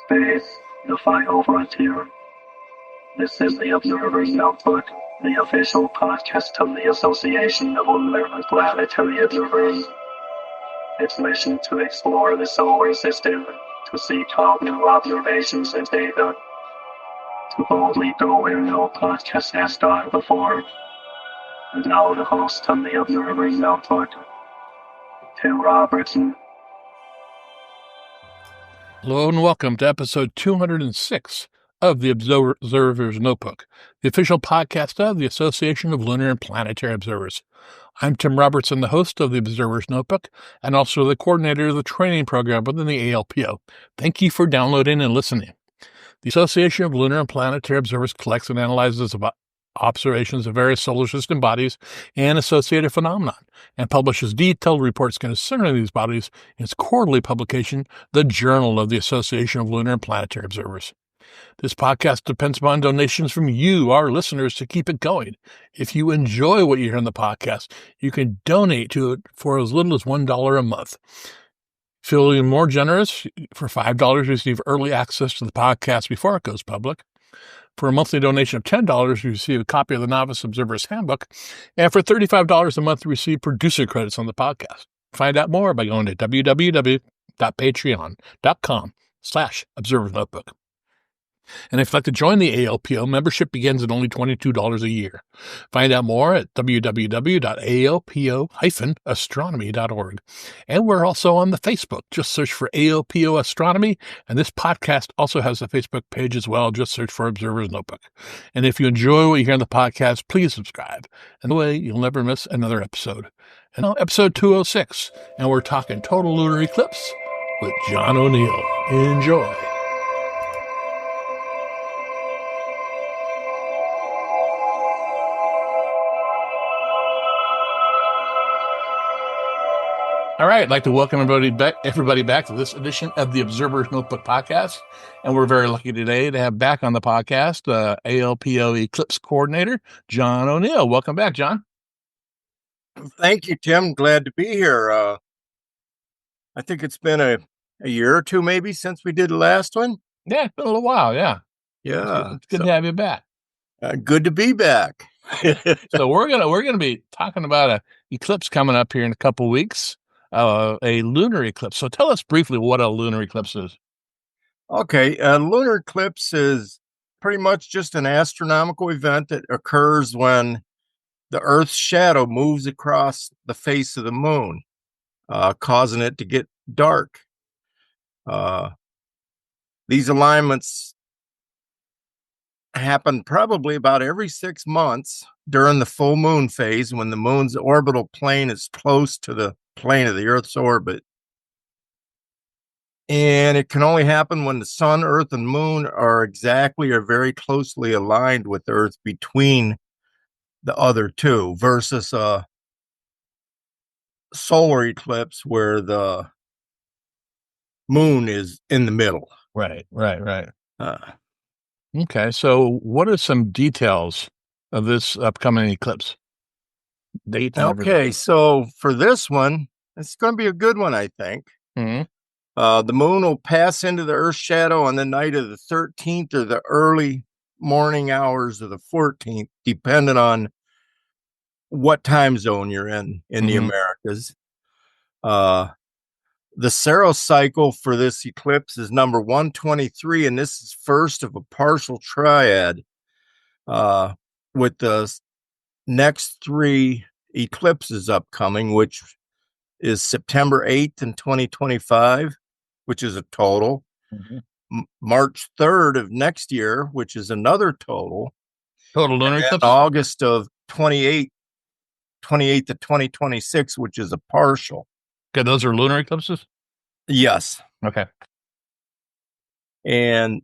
Space, the final frontier. This is the Observer's Notebook, the official podcast of the Association of Lunar and Planetary Observers. Its mission to explore the solar system, to seek out new observations and data, to boldly go where no podcast has gone before. And now the host of the Observer's Notebook, Tim Robertson. Hello and welcome to episode 206 of the Observer's Notebook, the official podcast of the Association of Lunar and Planetary Observers. I'm Tim Robertson, the host of the Observer's Notebook, and also the coordinator of the training program within the ALPO. Thank you for downloading and listening. The Association of Lunar and Planetary Observers collects and analyzes observations of various solar system bodies and associated phenomena, and publishes detailed reports concerning these bodies in its quarterly publication, the Journal of the Association of Lunar and Planetary Observers. This podcast depends upon donations from you, our listeners, to keep it going. If you enjoy what you hear on the podcast, you can donate to it for as little as $1 a month. Feeling more generous, for $5, you receive early access to the podcast before it goes public. For a monthly donation of $10, you receive a copy of the Novice Observer's Handbook. And for $35 a month, you receive producer credits on the podcast. Find out more by going to www.patreon.com/observernotebook. And if you'd like to join the ALPO, membership begins at only $22 a year. Find out more at www.alpo-astronomy.org. And we're also on the Facebook. Just search for ALPO Astronomy. And this podcast also has a Facebook page as well. Just search for Observer's Notebook. And if you enjoy what you hear on the podcast, please subscribe. And that way you'll never miss another episode. And now episode 206. And we're talking Total Lunar Eclipse with John O'Neill. Enjoy. All right, I'd like to welcome everybody back to this edition of the Observer's Notebook podcast. And we're very lucky today to have back on the podcast ALPO Eclipse Coordinator, John O'Neill. Welcome back, John. Thank you, Tim. Glad to be here. I think it's been a year or two maybe since we did the last one. Yeah, it's been a little while, yeah. Yeah. It's good to have you back. Good to be back. So we're gonna be talking about an eclipse coming up here in a couple weeks. A lunar eclipse. So tell us briefly what a lunar eclipse is. Okay, a lunar eclipse is pretty much just an astronomical event that occurs when the Earth's shadow moves across the face of the moon, causing it to get dark. These alignments happen probably about every 6 months during the full moon phase when the moon's orbital plane is close to the plane of the Earth's orbit. And it can only happen when the sun, Earth, and moon are exactly or very closely aligned with the Earth between the other two, versus a solar eclipse where the moon is in the middle. Right. Okay, so what are some details of this upcoming eclipse? Date and Okay, everything. so for this one, it's going to be a good one, I think. Mm-hmm. The moon will pass into the Earth's shadow on the night of the 13th or the early morning hours of the 14th, depending on what time zone you're in the Americas. The Saros cycle for this eclipse is number 123, and this is first of a partial triad with the next three eclipses upcoming, which is September 8th in 2025, which is a total. March 3rd of next year, which is another total. Total lunar eclipse? August of 28th to 2026, which is a partial. Okay, those are lunar eclipses? Yes. Okay. And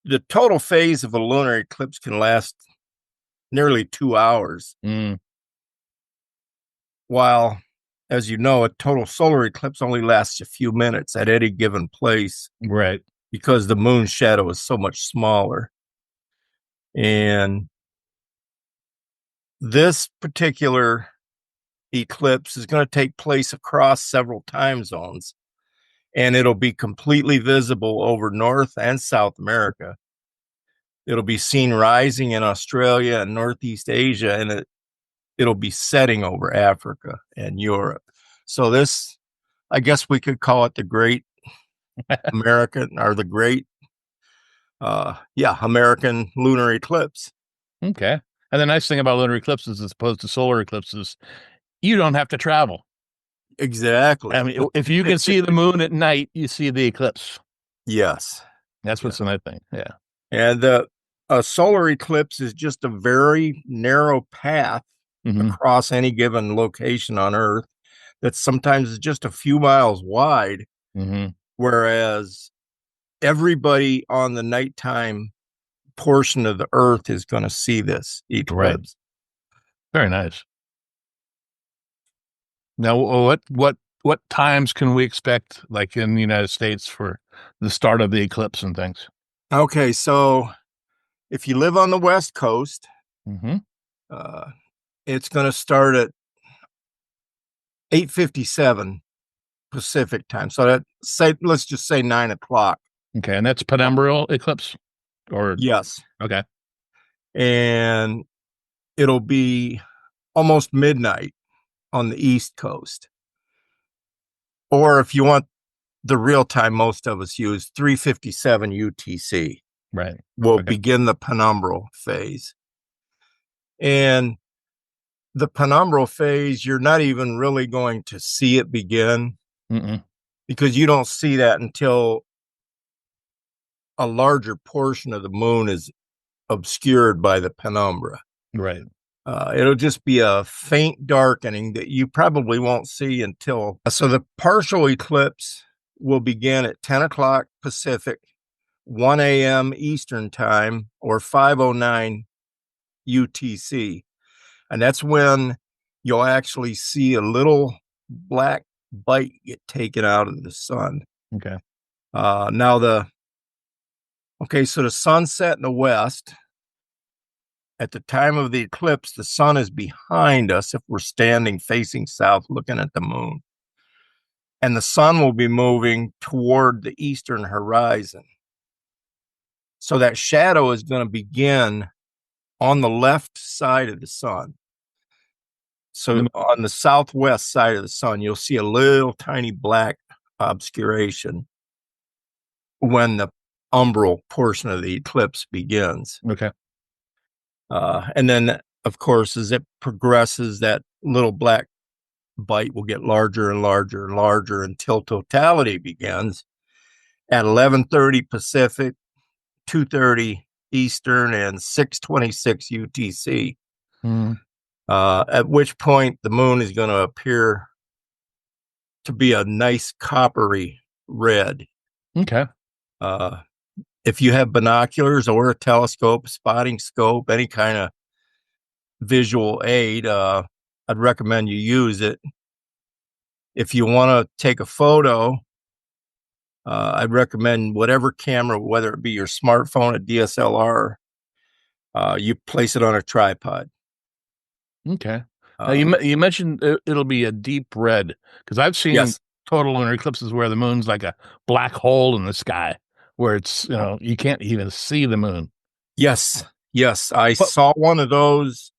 the total phase of a lunar eclipse can last nearly 2 hours. While, as you know, a total solar eclipse only lasts a few minutes at any given place. Right. Because the moon's shadow is so much smaller. And this particular eclipse is going to take place across several time zones. and it'll be completely visible over North and South America. It'll be seen rising in Australia and Northeast Asia, and it'll be setting over Africa and Europe. So this, I guess we could call it the Great American, or the Great, American Lunar Eclipse. Okay. And the nice thing about lunar eclipses, as opposed to solar eclipses, you don't have to travel. Exactly. I mean, if you can see the moon at night, you see the eclipse. Yes. That's what's the nice thing. Yeah. And a solar eclipse is just a very narrow path across any given location on Earth that sometimes is just a few miles wide, whereas everybody on the nighttime portion of the Earth is going to see this eclipse. Right. Very nice. Now, what times can we expect, like in the United States, for the start of the eclipse and things? Okay, so if you live on the West Coast, it's going to start at 8:57 Pacific time. So let's just say 9 o'clock. Okay, and that's penumbral eclipse, or yes. Okay, and it'll be almost midnight on the East Coast. Or if you want the real time most of us use, 3:57 UTC. Right. Will begin the penumbral phase. And the penumbral phase, you're not even really going to see it begin because you don't see that until a larger portion of the moon is obscured by the penumbra. Right. It'll just be a faint darkening that you probably won't see until. So the partial eclipse will begin at 10 o'clock Pacific, 1 a.m. Eastern time, or 5:09 UTC. And that's when you'll actually see a little black bite get taken out of the sun. Okay. So the sunset in the west. At the time of the eclipse, the sun is behind us if we're standing facing south looking at the moon. And the sun will be moving toward the eastern horizon. So that shadow is going to begin on the left side of the sun. So on the southwest side of the sun, you'll see a little tiny black obscuration when the umbral portion of the eclipse begins. Okay. And then, of course, as it progresses, that little black bite will get larger and larger and larger until totality begins at 11:30 Pacific, 2:30 Eastern, and 6:26 UTC. At which point the moon is going to appear to be a nice coppery red. Okay. If you have binoculars or a telescope, spotting scope, any kind of visual aid, I'd recommend you use it. If you want to take a photo, I'd recommend whatever camera, whether it be your smartphone, a DSLR, you place it on a tripod. Okay. Now you mentioned it'll be a deep red, because I've seen total lunar eclipses where the moon's like a black hole in the sky, where it's, you can't even see the moon. Yes. I saw one of those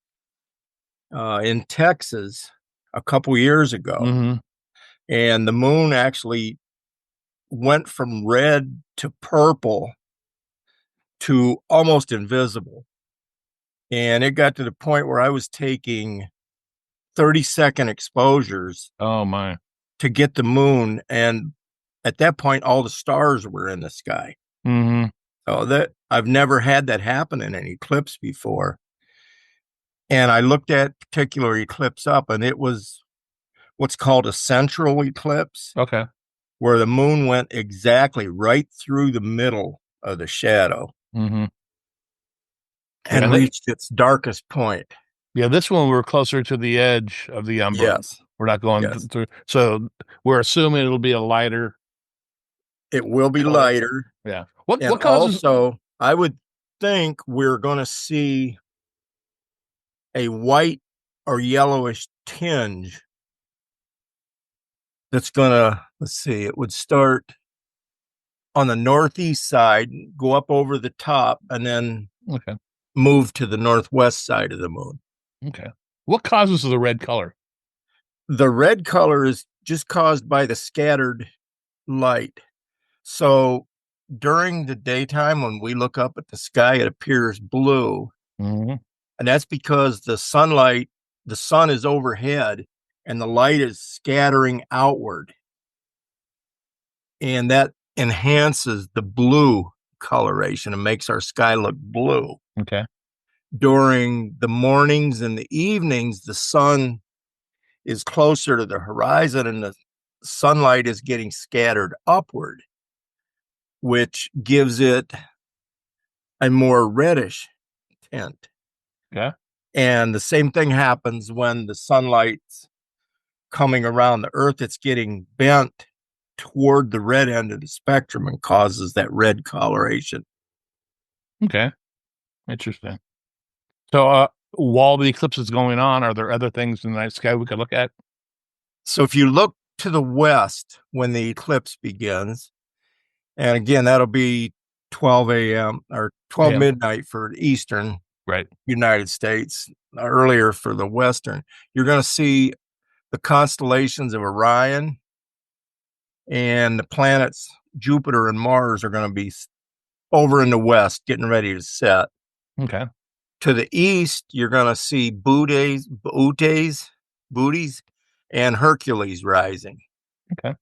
in Texas a couple years ago, and the moon actually went from red to purple to almost invisible. And it got to the point where I was taking 30-second exposures. Oh my! To get the moon, and at that point, all the stars were in the sky. So that I've never had that happen in an eclipse before. And I looked that particular eclipse up, and it was what's called a central eclipse. Okay. Where the moon went exactly right through the middle of the shadow and reached its darkest point. Yeah, this one we're closer to the edge of the umbra. Yes. We're not going through. So we're assuming it'll be a lighter. It will be lighter. Yeah. What causes? Also, I would think we're going to see a white or yellowish tinge that's gonna, let's see, it would start on the northeast side, go up over the top, and then move to the northwest side of the moon. Okay. What causes the red color? The red color is just caused by the scattered light. So during the daytime, when we look up at the sky, it appears blue. Mm-hmm. And that's because the sun is overhead and the light is scattering outward. And that enhances the blue coloration and makes our sky look blue. Okay. During the mornings and the evenings, the sun is closer to the horizon and the sunlight is getting scattered upward, which gives it a more reddish tint. Okay. And the same thing happens when the sunlight's coming around the Earth. It's getting bent toward the red end of the spectrum and causes that red coloration. Okay. Interesting. So while the eclipse is going on, are there other things in the night sky we could look at? So if you look to the west when the eclipse begins, and again, that'll be 12 a.m. or 12 midnight for the Eastern United States, earlier for the Western, you're going to see the constellations of Orion, and the planets Jupiter and Mars are going to be over in the west, getting ready to set. Okay. To the east, you're going to see Bootes, and Hercules rising. Okay.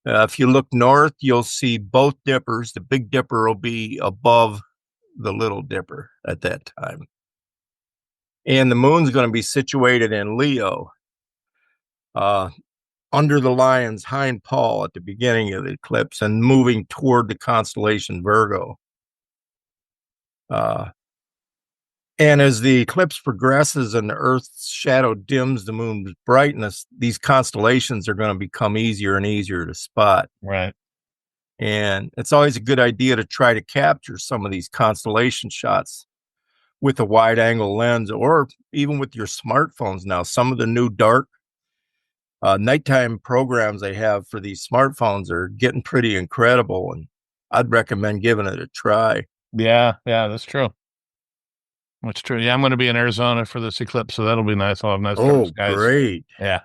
If you look north, you'll see both dippers. The Big Dipper will be above the Little Dipper at that time. And the moon's going to be situated in Leo, under the lion's hind paw at the beginning of the eclipse and moving toward the constellation Virgo. And as the eclipse progresses and the Earth's shadow dims the moon's brightness, these constellations are going to become easier and easier to spot. Right. And it's always a good idea to try to capture some of these constellation shots with a wide angle lens, or even with your smartphones now. Some of the new dark nighttime programs they have for these smartphones are getting pretty incredible, and I'd recommend giving it a try. Yeah, that's true. That's true. Yeah, I'm going to be in Arizona for this eclipse, so that'll be nice. I'll have nice skies. Great. Yeah.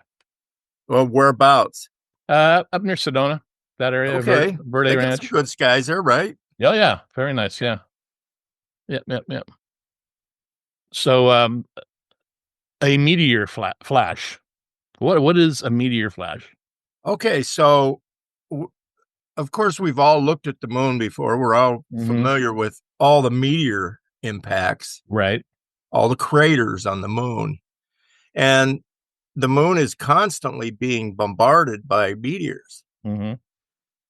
Well, whereabouts? Up near Sedona, that area. Okay. Verde Ranch. Some good skies there, right? Oh, yeah. Very nice. Yeah. Yep. So, a meteor flash. What is a meteor flash? Okay, so of course we've all looked at the moon before. We're all familiar with all the meteor impacts, right? All the craters on the moon, and the moon is constantly being bombarded by meteors.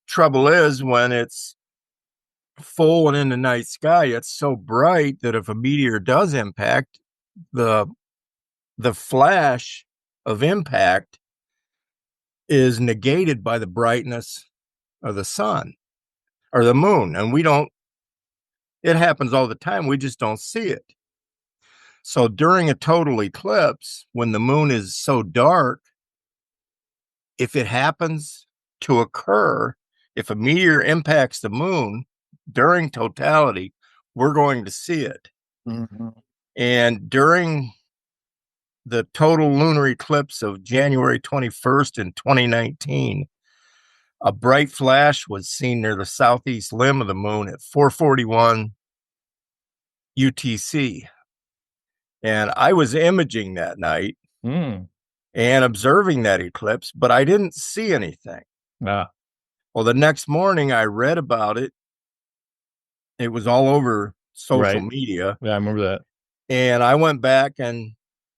Trouble is, when it's full and in the night sky, it's so bright that if a meteor does impact, the flash of impact is negated by the brightness of the sun or the moon, and it happens all the time, we just don't see it. So during a total eclipse, when the moon is so dark, if it happens to occur, if a meteor impacts the moon during totality, we're going to see it. And during the total lunar eclipse of January 21st in 2019, a bright flash was seen near the southeast limb of the moon at 4:41 UTC. And I was imaging that night and observing that eclipse, but I didn't see anything. Well, the next morning I read about it. It was all over social media. Yeah, I remember that. And I went back and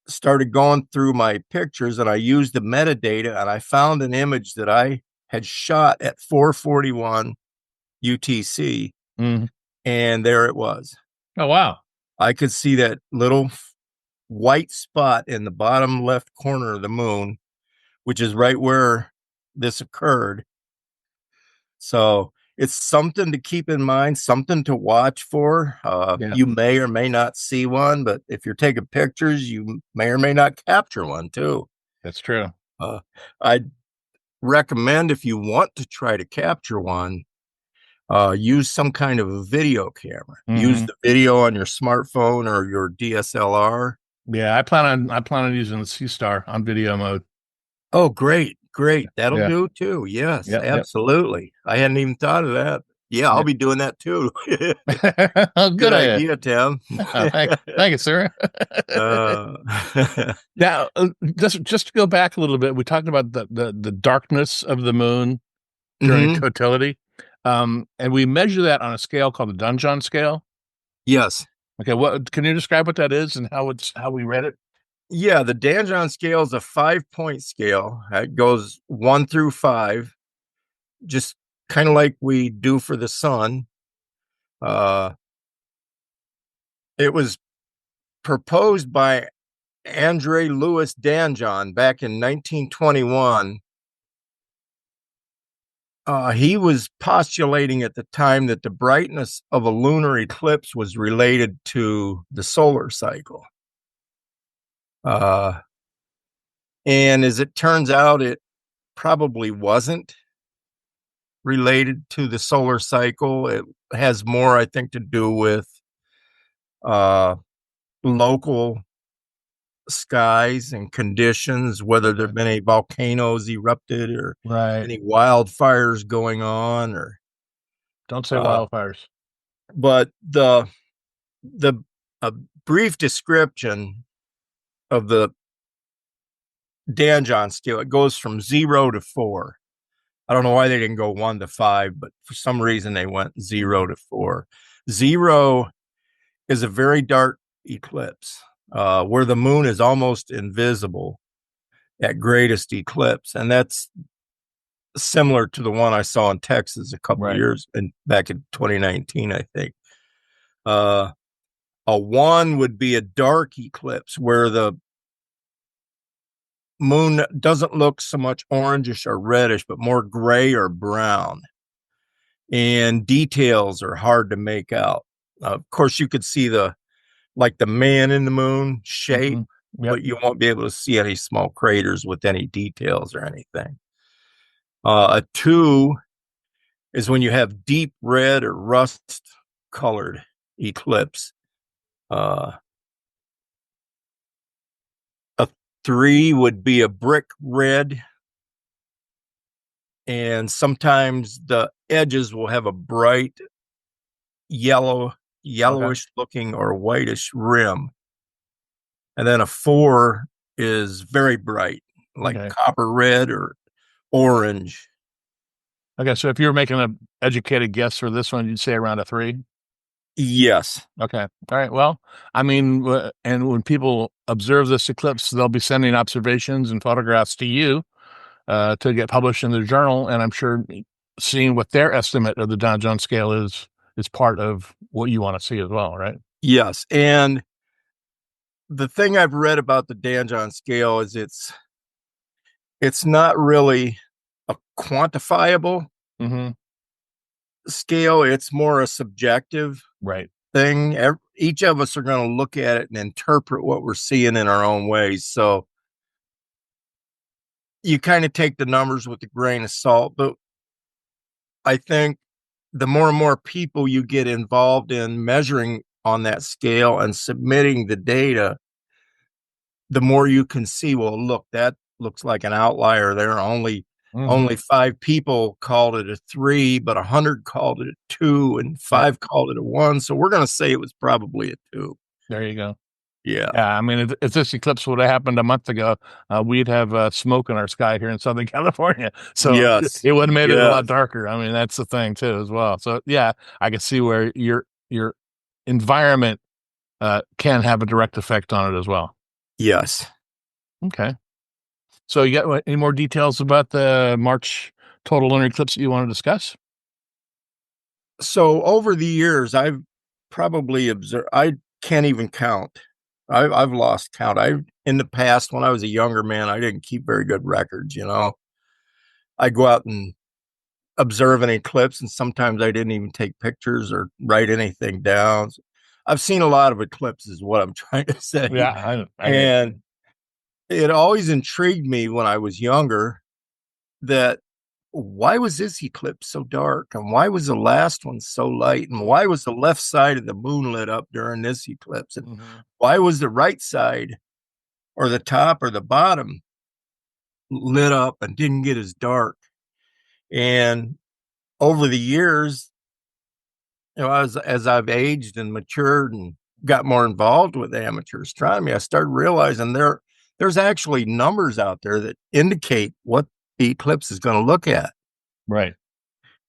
started going through my pictures, and I used the metadata, and I found an image that I had shot at 4:41 UTC, and there it was. Oh, wow. I could see that little white spot in the bottom left corner of the moon, which is right where this occurred. So it's something to keep in mind, something to watch for. You may or may not see one, but if you're taking pictures, you may or may not capture one too. That's true. recommend, if you want to try to capture one, use some kind of a video camera. Use the video on your smartphone or your DSLR. Yeah, I plan on using the C-Star on video mode. Oh, great. That'll do too. Yes, absolutely. I hadn't even thought of that. Yeah, I'll be doing that too. Good idea, Tim. Thank you, sir. Now, just to go back a little bit, we talked about the darkness of the moon during totality, and we measure that on a scale called the Dunjon scale. Yes. Okay. What can you describe what that is and how we read it? Yeah, the Dunjon scale is a 5-point scale. It goes 1 through 5, just kind of like we do for the sun. It was proposed by Andre Louis Danjon back in 1921. He was postulating at the time that the brightness of a lunar eclipse was related to the solar cycle. And as it turns out, it probably wasn't related to the solar cycle. It has more, I think, to do with local skies and conditions, whether there have been any volcanoes erupted or any wildfires going on, or don't say wildfires. But the brief description of the Danjon scale, it goes from 0 to 4. I don't know why they didn't go 1 to 5, but for some reason they went 0 to 4. 0 is a very dark eclipse, where the moon is almost invisible at greatest eclipse. And that's similar to the one I saw in Texas a couple of years and back in 2019, I think. A 1 would be a dark eclipse where the moon doesn't look so much orangish or reddish, but more gray or brown. And details are hard to make out. Of course, you could see the man in the moon shape, but you won't be able to see any small craters with any details or anything. A 2 is when you have deep red or rust colored eclipse. A 3 would be a brick red, and sometimes the edges will have a bright yellowish looking or whitish rim. And then a 4 is very bright, like copper red or orange. Okay, so if you were making an educated guess for this one, you'd say around a 3? Yes. Okay. All right. Well, I mean, and when people observe this eclipse, they'll be sending observations and photographs to you to get published in the journal. And I'm sure seeing what their estimate of the Dunjon scale is part of what you want to see as well, right? Yes. And the thing I've read about the Dunjon scale is it's not really a quantifiable scale. It's more a subjective thing. Each of us are going to look at it and interpret what we're seeing in our own ways. So you kind of take the numbers with a grain of salt. But I think the more and more people you get involved in measuring on that scale and submitting the data, the more you can see, well, look, that looks like an outlier there. Only 5 people called it a 3, but 100 called it a 2 and 5 called it a 1. So we're going to say it was probably a 2. There you go. Yeah. I mean, if this eclipse would have happened a month ago, we'd have smoke in our sky here in Southern California. So it would have made it a lot darker. I mean, that's the thing too, as well. So yeah, I can see where your environment can have a direct effect on it as well. Yes. Okay. So you got any more details about the March total lunar eclipse that you want to discuss? So over the years, I've probably observed, I can't even count. I've lost count. In the past, when I was a younger man, I didn't keep very good records, I go out and observe an eclipse, and sometimes I didn't even take pictures or write anything down. I've seen a lot of eclipses, what I'm trying to say. Yeah. And it always intrigued me when I was younger that why was this eclipse so dark? And why was the last one so light? And why was the left side of the moon lit up during this eclipse? And why was the right side or the top or the bottom lit up and didn't get as dark? And over the years, as I've aged and matured and got more involved with amateur astronomy, I started realizing there's actually numbers out there that indicate what the eclipse is going to look at. Right.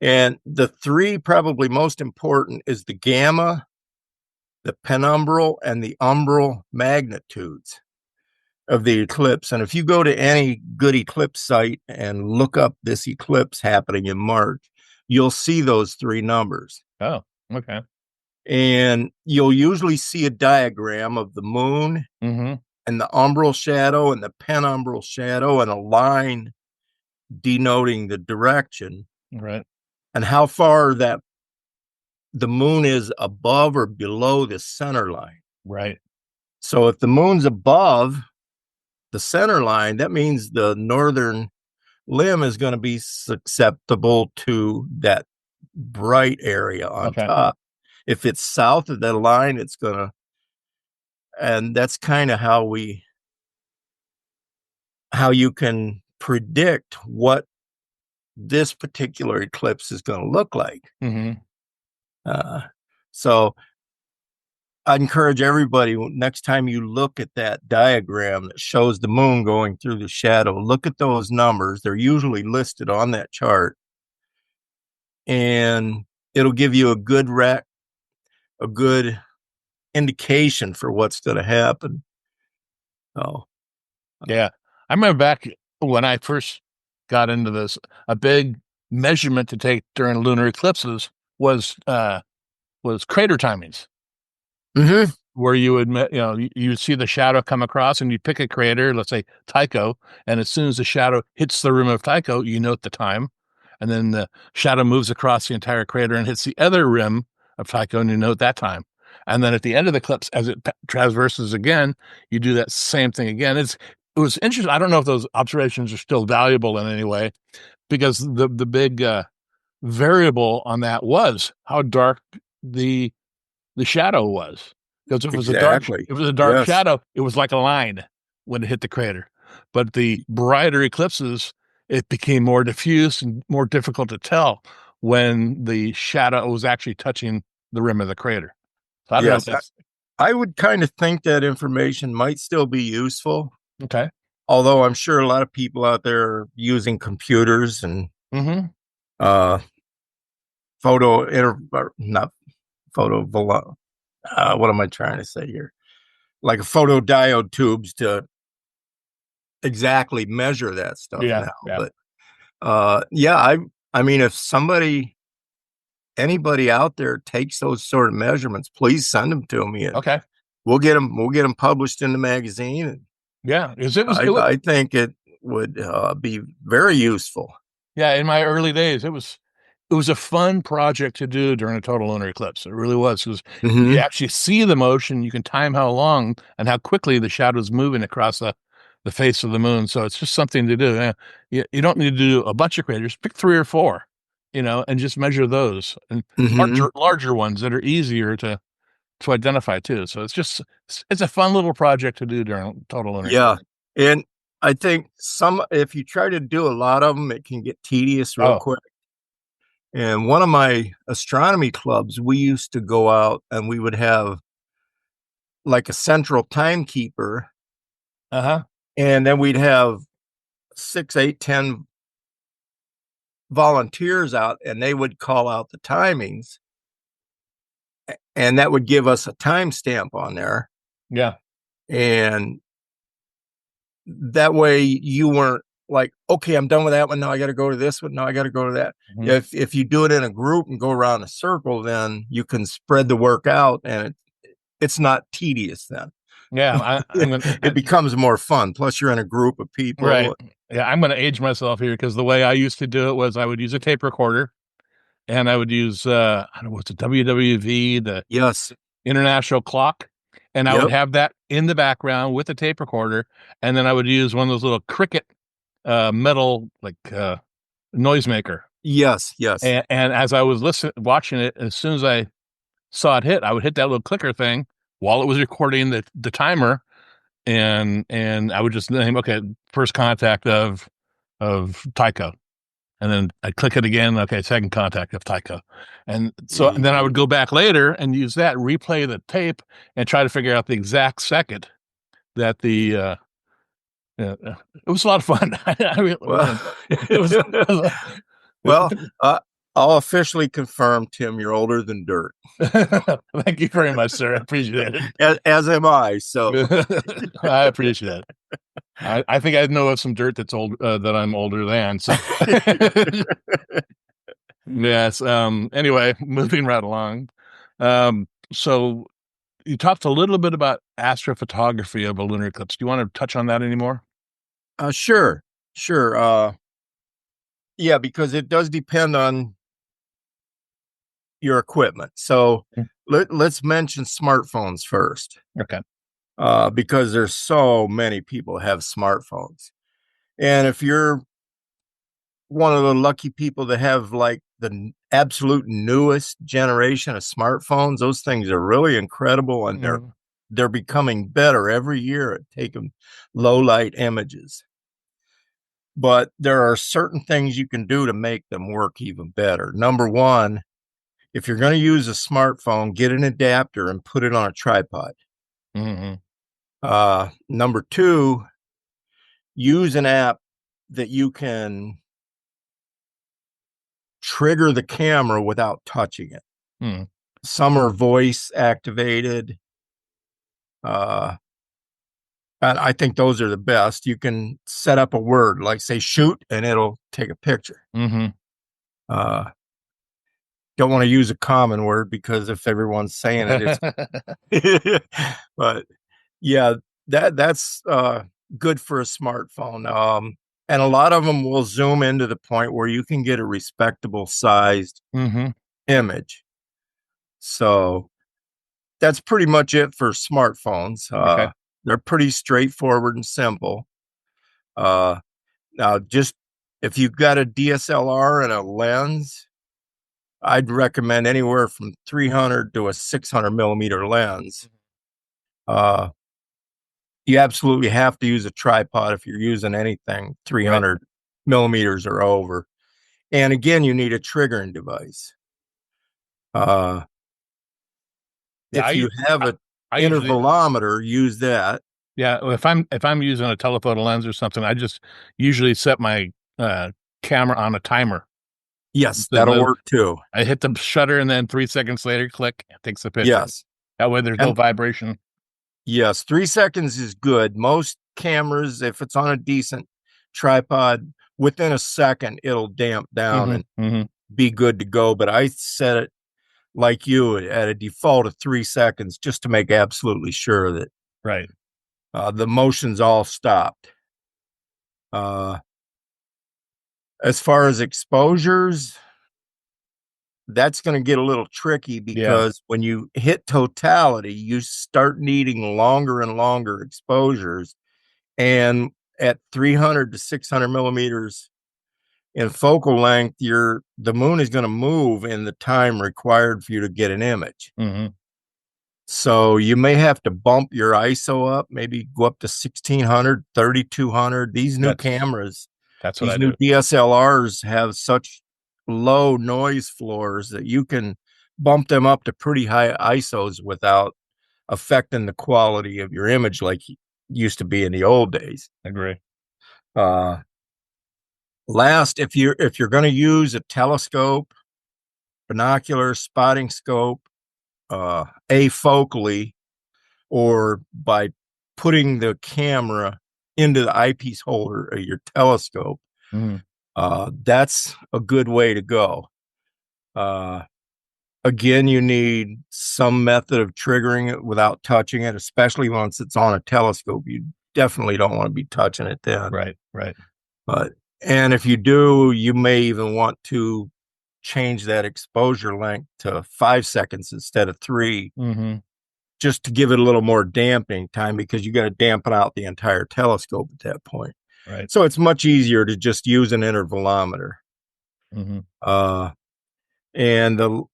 And the three probably most important is the gamma, the penumbral, and the umbral magnitudes of the eclipse. And if you go to any good eclipse site and look up this eclipse happening in March, you'll see those three numbers. Oh, okay. And you'll usually see a diagram of the moon and the umbral shadow and the penumbral shadow and a line denoting the direction. Right. And how far that the moon is above or below the center line. Right. So if the moon's above the center line, that means the northern limb is going to be susceptible to that bright area on top. If it's south of that line, it's going to, and that's kind of how you can predict what this particular eclipse is going to look like. So I encourage everybody, next time you look at that diagram that shows the moon going through the shadow, look at those numbers. They're usually listed on that chart, and it'll give you a good indication for what's going to happen. Oh, yeah. I remember back when I first got into this, a big measurement to take during lunar eclipses was crater timings. Where you would, you would see the shadow come across and you pick a crater, let's say Tycho, and as soon as the shadow hits the rim of Tycho, you note the time, and then the shadow moves across the entire crater and hits the other rim of Tycho, and you note that time. And then at the end of the eclipse, as it traverses again, you do that same thing again. It was interesting. I don't know if those observations are still valuable in any way, because the big variable on that was how dark the shadow was. Because if it was a dark shadow, it was like a line when it hit the crater. But the brighter eclipses, it became more diffuse and more difficult to tell when the shadow was actually touching the rim of the crater. So I don't know. I would kind of think that information might still be useful. Okay. Although I'm sure a lot of people out there are using computers and what am I trying to say here? Like a photodiode tubes to exactly measure that stuff now. Yeah. But I mean, if anybody out there takes those sort of measurements, please send them to me. Okay. We'll get them published in the magazine. Yeah. I think it would be very useful. Yeah. In my early days, it was a fun project to do during a total lunar eclipse. It really was, because you actually see the motion. You can time how long and how quickly the shadow is moving across the face of the moon. So it's just something to do. You don't need to do a bunch of craters. Pick 3 or 4, and just measure those, and larger ones that are easier to identify too. So it's a fun little project to do during total lunar eclipse. And I think if you try to do a lot of them, it can get tedious real quick. And one of my astronomy clubs, we used to go out and we would have like a central timekeeper. And then we'd have 6, 8, 10 volunteers out, and they would call out the timings. And that would give us a timestamp on there. Yeah. And that way you weren't like, okay, I'm done with that one. Now I got to go to this one. Now I got to go to that. If you do it in a group and go around a circle, then you can spread the work out, and it's not tedious then. Yeah. It becomes more fun. Plus you're in a group of people. Right. Yeah. I'm going to age myself here, because the way I used to do it was I would use a tape recorder, and I would use, I don't know, what's a WWV, the international clock. And I would have that in the background with the tape recorder. And then I would use one of those little Cricut metal, like noisemaker. Yes. And as I was watching it, as soon as I saw it hit, I would hit that little clicker thing while it was recording the timer, and I would just name, okay, first contact of Tycho, and then I'd click it again, okay, second contact of Tycho, and so and then I would go back later and use that, replay the tape, and try to figure out the exact second that the it was a lot of fun. Well, I'll officially confirm, Tim, you're older than dirt. Thank you very much, sir. I appreciate it. As am I. So I appreciate it. I think I know of some dirt that's old that I'm older than. So yes. Anyway, moving right along. So you talked a little bit about astrophotography of a lunar eclipse. Do you want to touch on that anymore? Sure. Yeah, because it does depend on your equipment. So let's mention smartphones first. Okay. Because there's so many people have smartphones. And if you're one of the lucky people that have like the absolute newest generation of smartphones, those things are really incredible, and they're becoming better every year at taking low light images. But there are certain things you can do to make them work even better. Number one, if you're going to use a smartphone, get an adapter and put it on a tripod. Number two, use an app that you can trigger the camera without touching it. Some are voice activated. And I think those are the best. You can set up a word, like say shoot, and it'll take a picture. Don't want to use a common word because if everyone's saying it, it's but yeah, that's good for a smartphone. And a lot of them will zoom into the point where you can get a respectable sized image. So that's pretty much it for smartphones. Okay. They're pretty straightforward and simple. Now, just if you've got a DSLR and a lens, I'd recommend anywhere from 300 to a 600 millimeter lens. You absolutely have to use a tripod if you're using anything 300 millimeters or over. And again, you need a triggering device. If you have an intervalometer, use that. Yeah, if I'm using a telephoto lens or something, I just usually set my camera on a timer. Yes, that'll work too. I hit the shutter and then 3 seconds later, click, it takes a picture. Yes. That way there's no vibration. Yes, 3 seconds is good. Most cameras, if it's on a decent tripod, within a second, it'll damp down and be good to go. But I set it like you at a default of 3 seconds just to make absolutely sure that the motion's all stopped. As far as exposures, that's going to get a little tricky because when you hit totality, you start needing longer and longer exposures. And at 300 to 600 millimeters in focal length, the moon is going to move in the time required for you to get an image. So you may have to bump your ISO up, maybe go up to 1600, 3200. These new cameras, these new DSLRs have such low noise floors that you can bump them up to pretty high ISOs without affecting the quality of your image like it used to be in the old days. Agree. Last, if you're going to use a telescope, binocular, spotting scope, afocally, or by putting the camera into the eyepiece holder of your telescope, that's a good way to go. Again, you need some method of triggering it without touching it, especially once it's on a telescope. You definitely don't want to be touching it then. Right. And if you do, you may even want to change that exposure length to 5 seconds instead of 3, just to give it a little more damping time, because you got to dampen out the entire telescope at that point. Right. So it's much easier to just use an intervalometer. Mm-hmm. And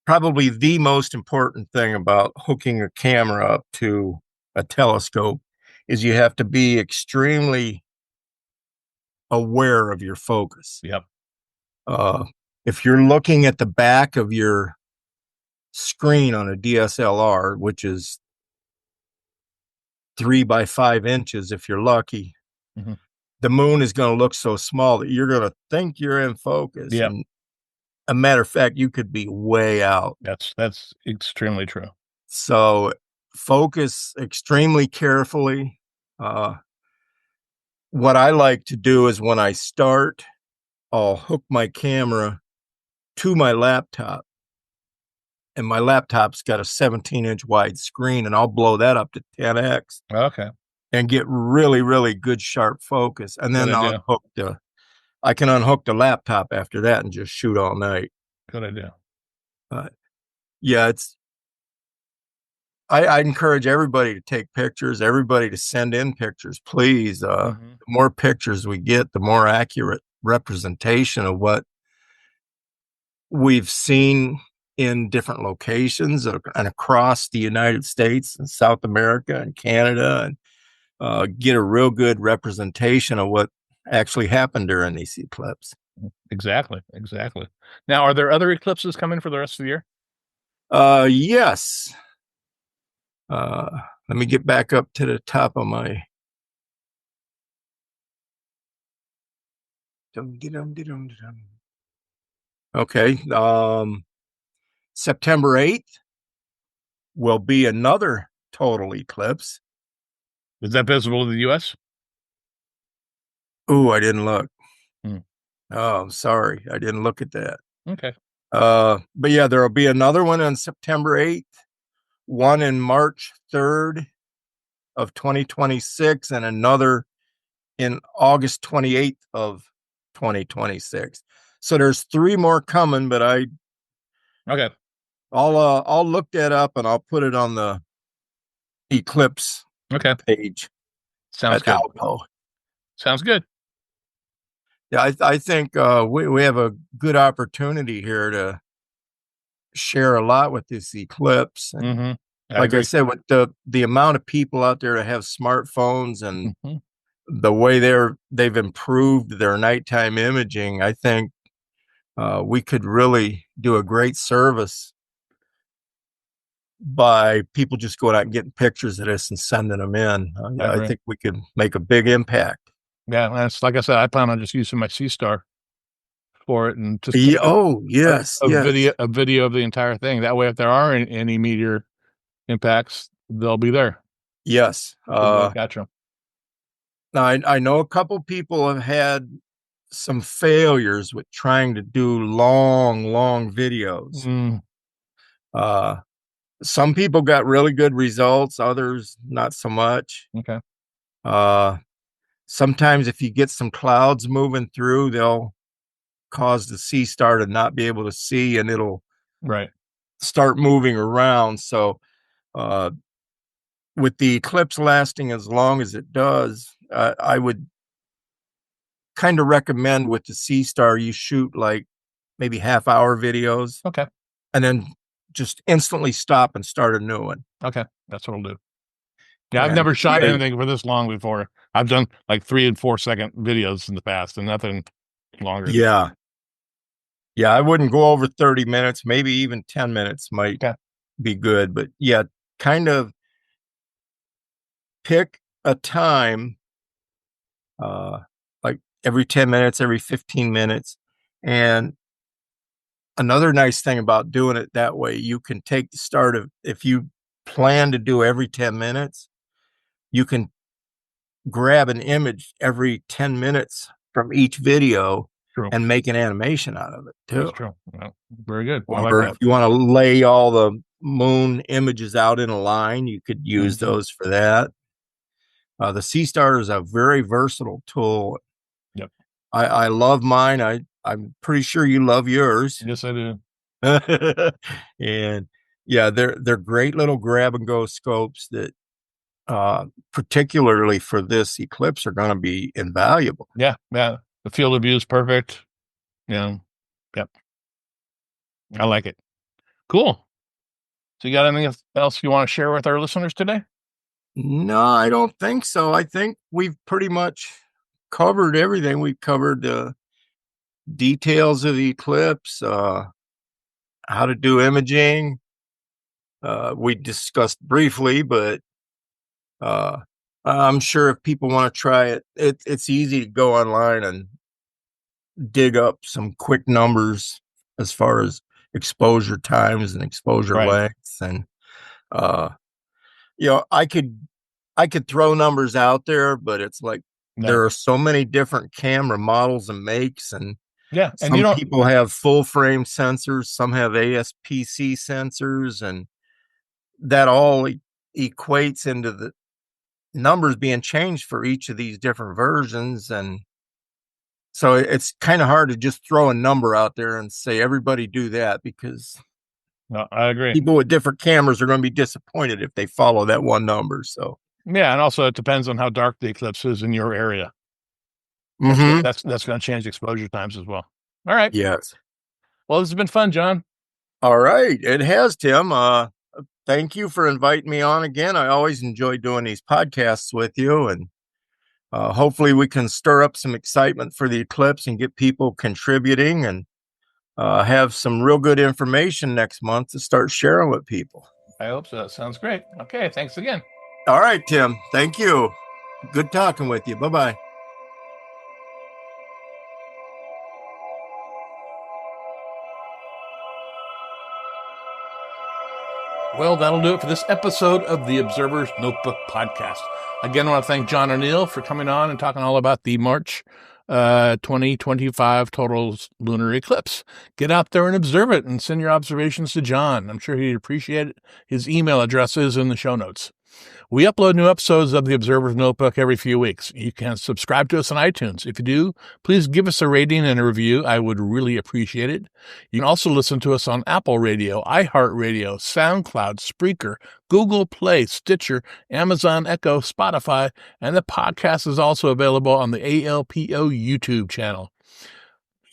probably the most important thing about hooking a camera up to a telescope is you have to be extremely aware of your focus. Yep. If you're looking at the back of your screen on a DSLR, which is 3 by 5 inches, if you're lucky, mm-hmm. the moon is going to look so small that you're going to think you're in focus. Yep. And a matter of fact, you could be way out. That's extremely true. So focus extremely carefully. What I like to do is when I start, I'll hook my camera to my laptop, and my laptop's got a 17-inch wide screen, and I'll blow that up to 10x Okay. and get really, really good sharp focus. And then I can unhook the laptop after that and just shoot all night. Good idea. Yeah, I encourage everybody to take pictures, everybody to send in pictures, please. The more pictures we get, the more accurate representation of what we've seen in different locations and across the United States and South America and Canada, and get a real good representation of what actually happened during these eclipses. Exactly. Now, are there other eclipses coming for the rest of the year? Yes. Let me get back up to the top of my. Okay. September 8th will be another total eclipse. Is that visible in the U.S.? Oh, I didn't look. Oh, sorry. I didn't look at that. Okay. But yeah, there will be another one on September 8th, one in March 3rd of 2026, and another in August 28th of 2026. So there's 3 more coming, but I'll look that up and I'll put it on the eclipse page. Sounds good. ALPO. Sounds good. Yeah, I think we have a good opportunity here to share a lot with this eclipse. And like I said, with the amount of people out there that have smartphones and the way they've improved their nighttime imaging, I think we could really do a great service by people just going out and getting pictures of this and sending them in. I think we could make a big impact. Yeah, that's like I said, I plan on just using my C-Star for it and just a video of the entire thing. That way, if there are any meteor impacts, they'll be there. Yes. Catch them. Now, I know a couple people have had some failures with trying to do long videos. Some people got really good results, others not so much. Okay. Sometimes if you get some clouds moving through, they'll cause the C-Star to not be able to see, and it'll start moving around. So with the eclipse lasting as long as it does, I would kind of recommend with the C-Star you shoot like maybe half-hour videos. Okay. And then just instantly stop and start a new one. Okay. That's what I'll do. Yeah, I've never shot anything for this long before. I've done like 3 and 4 second videos in the past and nothing longer. Yeah. Yeah, I wouldn't go over 30 minutes, maybe even 10 minutes might be good. But yeah, kind of pick a time, like every 10 minutes, every 15 minutes. And another nice thing about doing it that way, you can take the start of, if you plan to do every 10 minutes, you can grab an image every 10 minutes from each video and make an animation out of it too. That's true. Well, very good. Or if you want to lay all the moon images out in a line, you could use those for that. The C-Star is a very versatile tool. Yep. I love mine. I'm pretty sure you love yours. Yes, I do. And yeah, they're great little grab and go scopes that particularly for this eclipse are going to be invaluable. Yeah. The field of view is perfect. Yeah. Yep. I like it. Cool. So you got anything else you want to share with our listeners today? No, I don't think so. I think we've pretty much covered everything. We covered the details of the eclipse, how to do imaging. We discussed briefly, but I'm sure if people want to try it, it's easy to go online and dig up some quick numbers as far as exposure times and exposure Right. lengths. And I could throw numbers out there, but it's like there are so many different camera models and makes, and yeah, and some people have full frame sensors, some have ASPC sensors, and that all equates into the numbers being changed for each of these different versions. And so it's kind of hard to just throw a number out there and say everybody do that, because I agree. People with different cameras are going to be disappointed if they follow that one number. So yeah, and also it depends on how dark the eclipse is in your area. That's going to change exposure times as well. All right. Yes. Well, this has been fun, John. All right. It has, Tim. Thank you for inviting me on again. I always enjoy doing these podcasts with you, and hopefully we can stir up some excitement for the eclipse and get people contributing, and have some real good information next month to start sharing with people. I hope so. That sounds great. Okay. Thanks again. All right, Tim. Thank you. Good talking with you. Bye-bye. Well, that'll do it for this episode of the Observer's Notebook podcast. Again, I want to thank John O'Neill for coming on and talking all about the March 2025 total lunar eclipse. Get out there and observe it and send your observations to John. I'm sure he'd appreciate it. His email address is in the show notes. We upload new episodes of the Observer's Notebook every few weeks. You can subscribe to us on iTunes. If you do, please give us a rating and a review. I would really appreciate it. You can also listen to us on Apple Radio, iHeartRadio, SoundCloud, Spreaker, Google Play, Stitcher, Amazon Echo, Spotify, and the podcast is also available on the ALPO YouTube channel.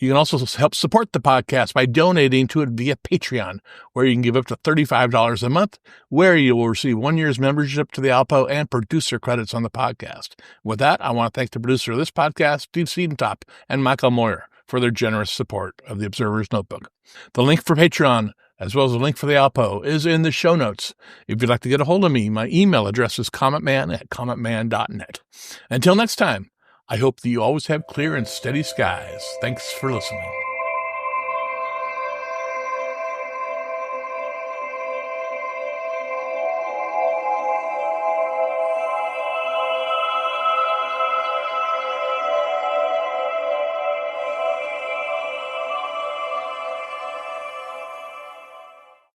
You can also help support the podcast by donating to it via Patreon, where you can give up to $35 a month, where you will receive 1 year's membership to the ALPO and producer credits on the podcast. With that, I want to thank the producer of this podcast, Steve Siedentop and Michael Moyer, for their generous support of the Observer's Notebook. The link for Patreon, as well as the link for the ALPO, is in the show notes. If you'd like to get a hold of me, my email address is cometman@cometman.net. Until next time, I hope that you always have clear and steady skies. Thanks for listening.